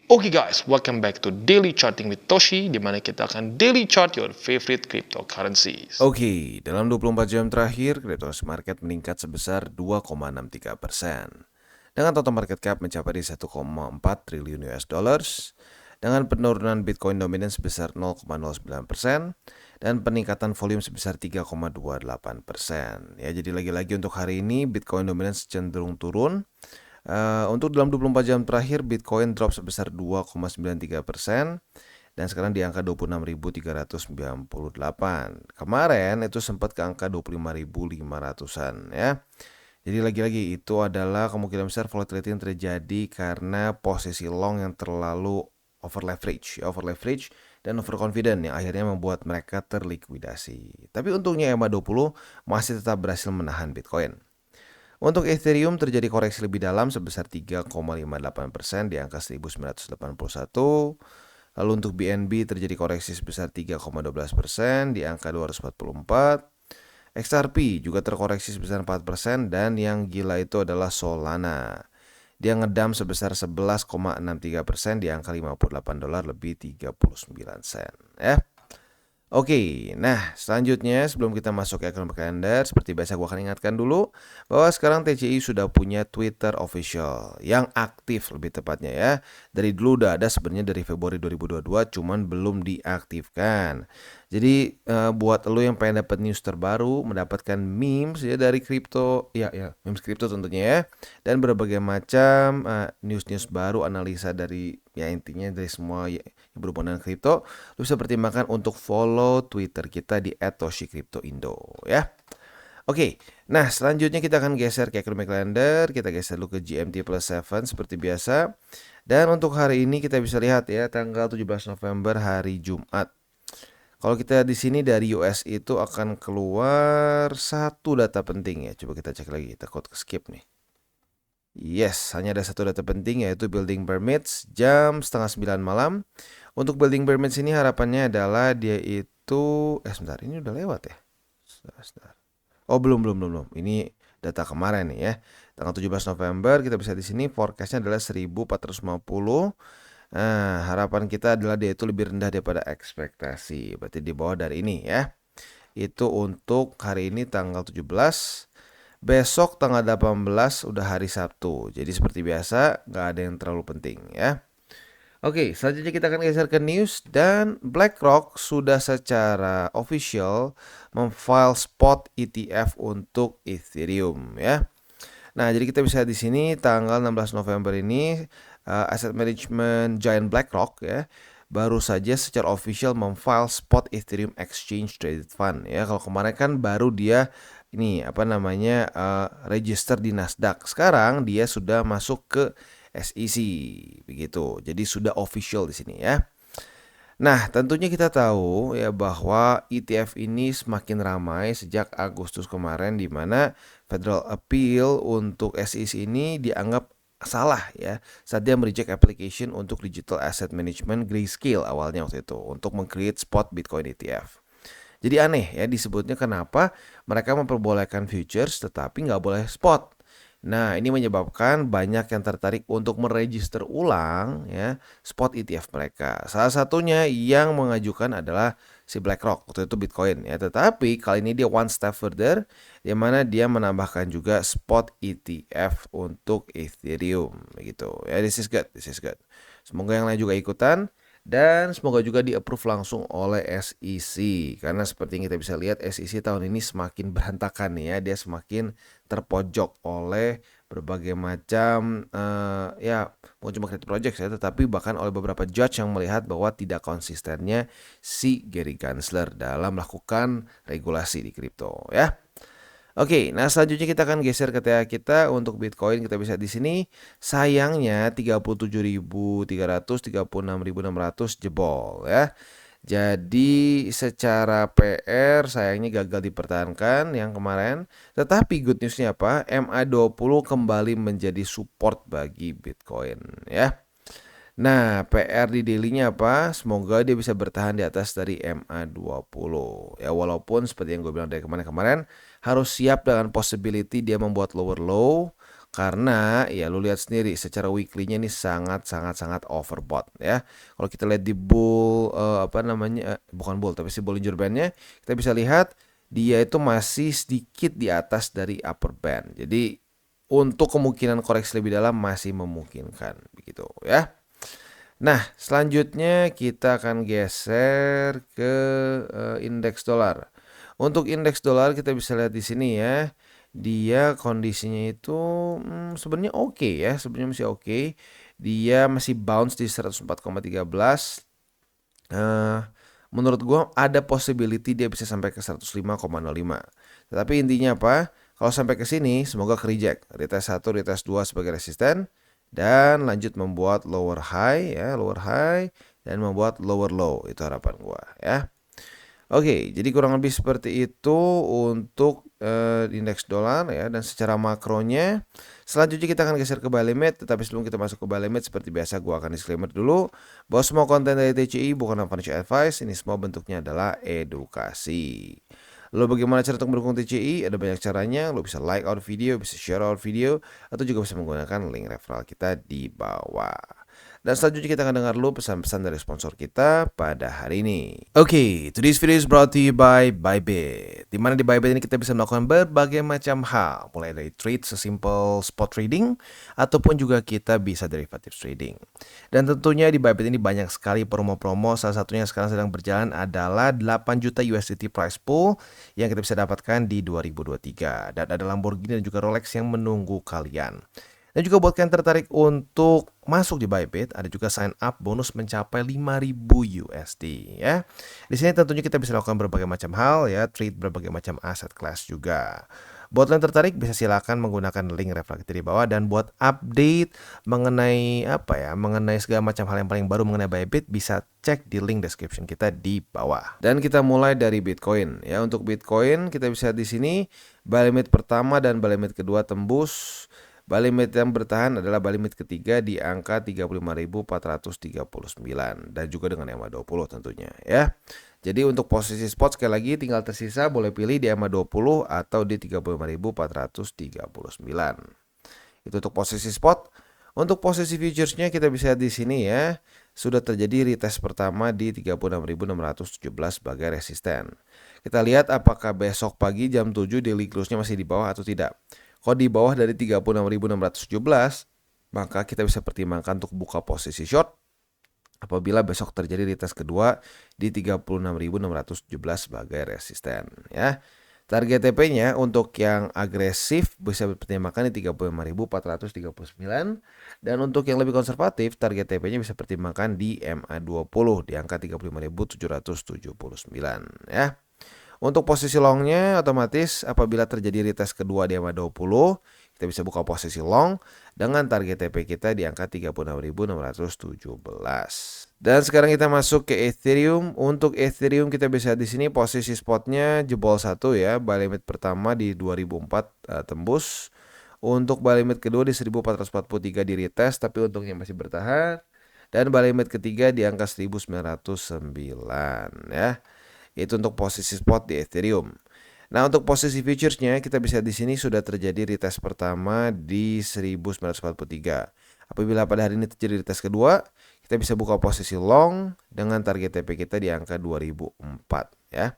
Oke guys, welcome back to Daily Charting with Toshi, di mana kita akan daily chart your favorite cryptocurrencies. Oke, dalam 24 jam terakhir, crypto market meningkat sebesar 2,63%. Dengan total market cap mencapai 1,4 triliun US dollars, dengan penurunan Bitcoin dominan sebesar 0,09% dan peningkatan volume sebesar 3,28%. Ya, jadi lagi-lagi untuk hari ini Bitcoin dominan cenderung turun. Untuk dalam 24 jam terakhir Bitcoin drop sebesar 2,93%. Dan sekarang di angka 26.398. Kemarin itu sempat ke angka 25.500-an ya. Jadi lagi-lagi itu adalah kemungkinan besar volatility yang terjadi karena posisi long yang terlalu over leverage dan overconfident yang akhirnya membuat mereka terlikuidasi. Tapi untungnya EMA20 masih tetap berhasil menahan Bitcoin. Untuk Ethereum terjadi koreksi lebih dalam sebesar 3,58% di angka 1981. Lalu untuk BNB terjadi koreksi sebesar 3,12% di angka 244. XRP juga terkoreksi sebesar 4% dan yang gila itu adalah Solana. Dia ngedam sebesar 11,63% di angka $58 lebih 39 sen ya. Oke, nah selanjutnya sebelum kita masuk ke ekonomi kalender, seperti biasa gue akan ingatkan dulu bahwa sekarang TCI sudah punya Twitter official yang aktif lebih tepatnya ya. Dari dulu udah ada sebenarnya dari Februari 2022, cuman belum diaktifkan. Jadi buat lo yang pengen dapat news terbaru, mendapatkan memes ya dari kripto, ya memes kripto tentunya ya, dan berbagai macam news-news baru, analisa dari ya intinya dari semua yang berhubungan dengan kripto, lu bisa pertimbangkan untuk follow Twitter kita di @toshikriptoindo ya. Oke, nah selanjutnya kita akan geser ke ekonomi kalender. Kita geser dulu ke GMT plus 7 seperti biasa. Dan untuk hari ini kita bisa lihat ya, tanggal 17 November hari Jumat. Kalau kita di sini dari US itu akan keluar satu data penting ya. Coba kita cek lagi, takut skip nih. Yes, hanya ada satu data penting yaitu building permits jam 8:30 malam. Untuk building permits ini harapannya adalah dia itu sebentar, ini udah lewat ya. Sebentar. Oh, belum. Ini data kemarin nih ya. Tanggal 17 November kita bisa di sini forecastnya adalah 1450. Nah, harapan kita adalah dia itu lebih rendah daripada ekspektasi. Berarti di bawah dari ini ya. Itu untuk hari ini tanggal 17. Besok tanggal 18 udah hari Sabtu. Jadi seperti biasa nggak ada yang terlalu penting ya. Oke, selanjutnya kita akan geser ke news dan BlackRock sudah secara official memfile spot ETF untuk Ethereum ya. Nah, jadi kita bisa di sini tanggal 16 November ini asset management giant BlackRock ya baru saja secara official memfile spot Ethereum Exchange Traded Fund ya. Kalau kemarin kan baru dia ini register di Nasdaq. Sekarang dia sudah masuk ke SEC begitu. Jadi sudah official di sini ya. Nah, tentunya kita tahu ya bahwa ETF ini semakin ramai sejak Agustus kemarin di mana Federal Appeal untuk SEC ini dianggap salah ya saat dia mereject application untuk digital asset management Grayscale awalnya waktu itu untuk meng-create spot Bitcoin ETF. Jadi aneh ya disebutnya kenapa mereka memperbolehkan futures tetapi nggak boleh spot. Nah, ini menyebabkan banyak yang tertarik untuk meregister ulang ya spot ETF mereka. Salah satunya yang mengajukan adalah si BlackRock, waktu itu Bitcoin ya. Tetapi kali ini dia one step further di mana dia menambahkan juga spot ETF untuk Ethereum begitu. Ya, this is good. Semoga yang lain juga ikutan. Dan semoga juga di-approve langsung oleh SEC. Karena seperti yang kita bisa lihat SEC tahun ini semakin berantakan nih ya. Dia semakin terpojok oleh berbagai macam bukan cuma crypto project ya, tetapi bahkan oleh beberapa judge yang melihat bahwa tidak konsistennya si Gary Gensler dalam melakukan regulasi di kripto ya. Oke, nah selanjutnya kita akan geser ke TA kita untuk Bitcoin. Kita bisa di sini sayangnya 37.300, 36.600 jebol ya. Jadi secara PR sayangnya gagal dipertahankan yang kemarin. Tetapi good newsnya apa? MA20 kembali menjadi support bagi Bitcoin ya. Nah, PR di daily-nya apa? Semoga dia bisa bertahan di atas dari MA20. Ya, walaupun seperti yang gue bilang dari kemarin-kemarin, harus siap dengan possibility dia membuat lower low. Karena ya lu lihat sendiri secara weekly-nya ini sangat overbought ya. Kalau kita lihat di bull bukan bull tapi si Bollinger Band-nya, kita bisa lihat dia itu masih sedikit di atas dari upper band. Jadi untuk kemungkinan koreksi lebih dalam masih memungkinkan begitu ya. Nah, selanjutnya kita akan geser ke indeks dolar. Untuk indeks dolar kita bisa lihat di sini ya. Dia kondisinya itu sebenarnya oke ya, sebenarnya masih oke. Dia masih bounce di 104,13. Menurut gua ada possibility dia bisa sampai ke 105,05. Tetapi intinya apa? Kalau sampai ke sini semoga ke reject. Retest 1, retest 2 sebagai resisten dan lanjut membuat lower high dan membuat lower low. Itu harapan gua ya. Oke, jadi kurang lebih seperti itu untuk indeks dolar ya. Dan secara makronya, selanjutnya kita akan geser ke buy limit. Tetapi sebelum kita masuk ke buy limit, seperti biasa gua akan disclaimer dulu bahwa semua konten dari TCI bukan financial advice. Ini semua bentuknya adalah edukasi. Lalu bagaimana cara untuk mendukung TCI? Ada banyak caranya. Lo bisa like our video, bisa share our video, atau juga bisa menggunakan link referral kita di bawah. Dan selanjutnya kita akan dengar dulu pesan-pesan dari sponsor kita pada hari ini. Oke, today's video is brought to you by Bybit. Dimana di Bybit ini kita bisa melakukan berbagai macam hal. Mulai dari trade sesimpel spot trading, ataupun juga kita bisa derivative trading. Dan tentunya di Bybit ini banyak sekali promo-promo. Salah satunya sekarang sedang berjalan adalah 8 juta USDT prize pool yang kita bisa dapatkan di 2023. Dan ada Lamborghini dan juga Rolex yang menunggu kalian. Dan juga buat kalian tertarik untuk masuk di Bybit, ada juga sign up bonus mencapai 5.000 USD ya. Di sini tentunya kita bisa lakukan berbagai macam hal ya, trade berbagai macam aset class juga. Buat kalian tertarik bisa silakan menggunakan link referral kita di bawah, dan buat update mengenai mengenai segala macam hal yang paling baru mengenai Bybit bisa cek di link description kita di bawah. Dan kita mulai dari Bitcoin ya. Untuk Bitcoin kita bisa di sini buy limit pertama dan buy limit kedua tembus. Buy limit yang bertahan adalah buy limit ketiga di angka 35.439 dan juga dengan EMA 20 tentunya ya. Jadi untuk posisi spot sekali lagi tinggal tersisa, boleh pilih di EMA 20 atau di 35.439. Itu untuk posisi spot. Untuk posisi futuresnya kita bisa lihat di sini ya. Sudah terjadi retest pertama di 36.617 sebagai resisten. Kita lihat apakah besok pagi jam 7 daily close-nya masih di bawah atau tidak. Kalau di bawah dari 36.617, maka kita bisa pertimbangkan untuk buka posisi short apabila besok terjadi retest kedua di 36.617 sebagai resisten ya. Target TP-nya untuk yang agresif bisa dipertimbangkan di 35.439, dan untuk yang lebih konservatif target TP-nya bisa dipertimbangkan di MA20 di angka 35.779 ya. Untuk posisi longnya otomatis apabila terjadi retest kedua di EMA 20, kita bisa buka posisi long dengan target TP kita di angka 36.617. Dan sekarang kita masuk ke Ethereum. Untuk Ethereum kita bisa di sini posisi spotnya jebol 1 ya. Buy limit pertama di 2004 tembus. Untuk buy limit kedua di 1443 di retest tapi untungnya masih bertahan. Dan buy limit ketiga di angka 1909 ya. Itu untuk posisi spot di Ethereum. Nah, untuk posisi futuresnya kita bisa di sini sudah terjadi retest pertama di 1943. Apabila pada hari ini terjadi retest kedua, kita bisa buka posisi long dengan target TP kita di angka 2004 ya.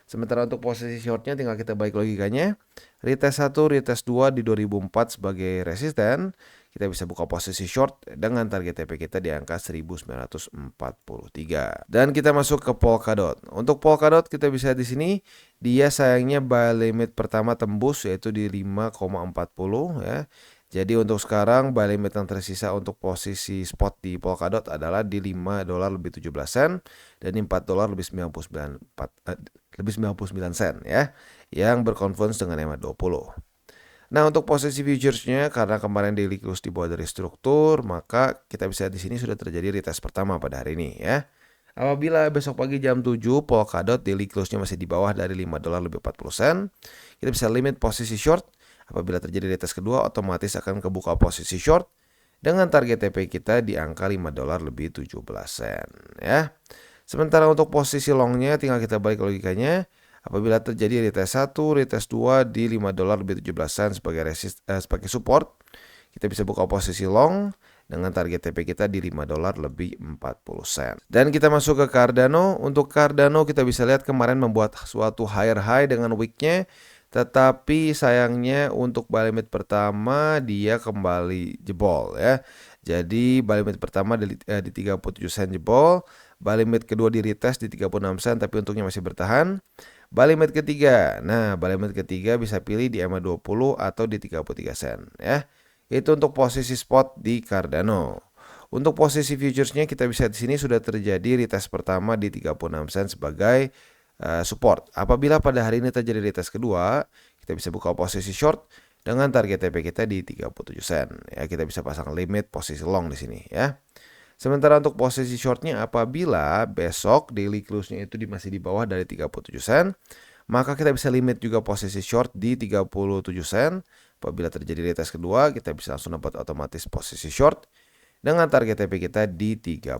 Sementara untuk posisi shortnya tinggal kita balik logikanya. Retest 1, retest 2 di 2004 sebagai resisten. Kita bisa buka posisi short dengan target TP kita di angka 1943. Dan kita masuk ke Polkadot. Untuk Polkadot kita bisa di sini dia sayangnya buy limit pertama tembus yaitu di 5,40 ya. Jadi untuk sekarang buy limit yang tersisa untuk posisi spot di Polkadot adalah di $5 lebih 17 sen dan $4 lebih 99 sen ya, yang berkonfluence dengan EMA 20. Nah, untuk posisi futuresnya karena kemarin daily close di bawah dari struktur, maka kita bisa di sini sudah terjadi retest pertama pada hari ini ya. Apabila besok pagi jam 7 Polkadot daily close-nya masih di bawah dari $5 lebih 40 sen, kita bisa limit posisi short. Apabila terjadi retest kedua, otomatis akan kebuka posisi short dengan target TP kita di angka $5 lebih 17 sen ya. Sementara untuk posisi longnya tinggal kita balik logikanya. Apabila terjadi retest 1, retest 2 di $5 lebih 17 sen sebagai support, kita bisa buka posisi long dengan target TP kita di $5 lebih 40 sen. Dan kita masuk ke Cardano. Untuk Cardano kita bisa lihat kemarin membuat suatu higher high dengan wicknya, tetapi sayangnya untuk buy limit pertama dia kembali jebol ya. Jadi buy limit pertama di 37 sen jebol, buy limit kedua di retest di 36 sen tapi untungnya masih bertahan. Buy limit ketiga, nah buy limit ketiga bisa pilih di EMA20 atau di 33 sen ya. Itu untuk posisi spot di Cardano. Untuk posisi futuresnya kita bisa di sini sudah terjadi retest pertama di 36 sen sebagai support. Apabila pada hari ini terjadi retest kedua, kita bisa buka posisi short dengan target TP kita di 37 sen. Ya, kita bisa pasang limit posisi long di sini ya. Sementara untuk posisi shortnya apabila besok daily close-nya itu masih di bawah dari 37 sen, maka kita bisa limit juga posisi short di 37 sen. Apabila terjadi retest kedua, kita bisa langsung dapat otomatis posisi short dengan target TP kita di 36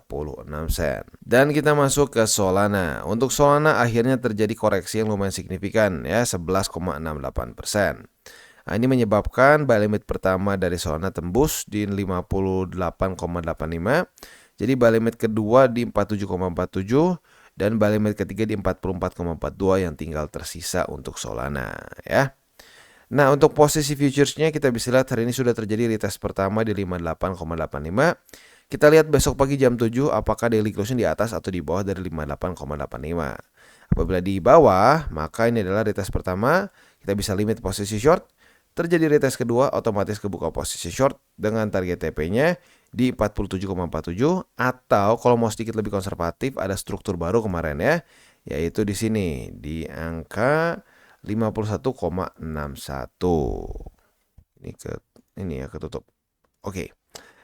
sen. Dan kita masuk ke Solana. Untuk Solana akhirnya terjadi koreksi yang lumayan signifikan ya, 11,68%. Nah, ini menyebabkan buy limit pertama dari Solana tembus di 58,85. Jadi buy limit kedua di 47,47 dan buy limit ketiga di 44,42 yang tinggal tersisa untuk Solana ya. Nah, untuk posisi futuresnya kita bisa lihat hari ini sudah terjadi retest pertama di 58,85. Kita lihat besok pagi jam 7 apakah daily close-nya di atas atau di bawah dari 58,85. Apabila di bawah, maka ini adalah retest pertama, kita bisa limit posisi short. Terjadi retest kedua, otomatis kebuka posisi short dengan target TP-nya di 47,47 atau kalau mau sedikit lebih konservatif ada struktur baru kemarin ya, yaitu di sini di angka 51,61. Ini ya ketutup. Oke.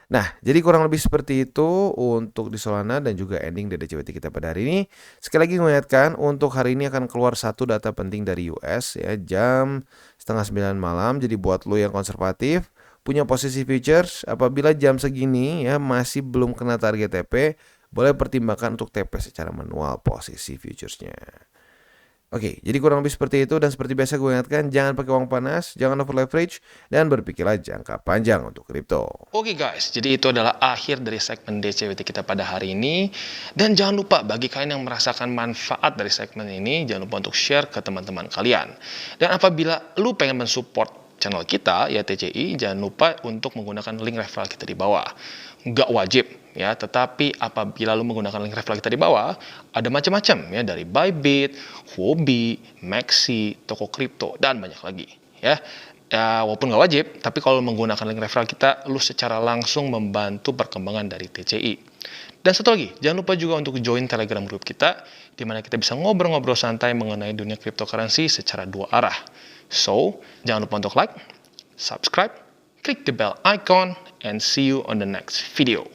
Nah, jadi kurang lebih seperti itu untuk di Solana dan juga ending dari DCWT kita pada hari ini. Sekali lagi mengingatkan, untuk hari ini akan keluar satu data penting dari US ya, jam 8:30 malam. Jadi buat lo yang konservatif, punya posisi futures, apabila jam segini ya masih belum kena target TP, boleh pertimbangkan untuk TP secara manual posisi futuresnya. Oke, jadi kurang lebih seperti itu dan seperti biasa gue ingatkan jangan pakai uang panas, jangan over leverage, dan berpikirlah jangka panjang untuk kripto. Oke guys, jadi itu adalah akhir dari segmen DCWT kita pada hari ini. Dan jangan lupa bagi kalian yang merasakan manfaat dari segmen ini, jangan lupa untuk share ke teman-teman kalian. Dan apabila lu pengen mensupport channel kita, ya TCI, jangan lupa untuk menggunakan link referral kita di bawah. Nggak wajib ya, tetapi apabila lu menggunakan link referral kita di bawah, ada macam-macam ya, dari Bybit, Huobi, Maxi, toko kripto, dan banyak lagi ya. Ya, walaupun nggak wajib, tapi kalau menggunakan link referral kita, lu secara langsung membantu perkembangan dari TCI. Dan satu lagi, jangan lupa juga untuk join Telegram group kita, di mana kita bisa ngobrol-ngobrol santai mengenai dunia cryptocurrency secara dua arah. So, jangan lupa untuk like, subscribe, klik the bell icon, and see you on the next video.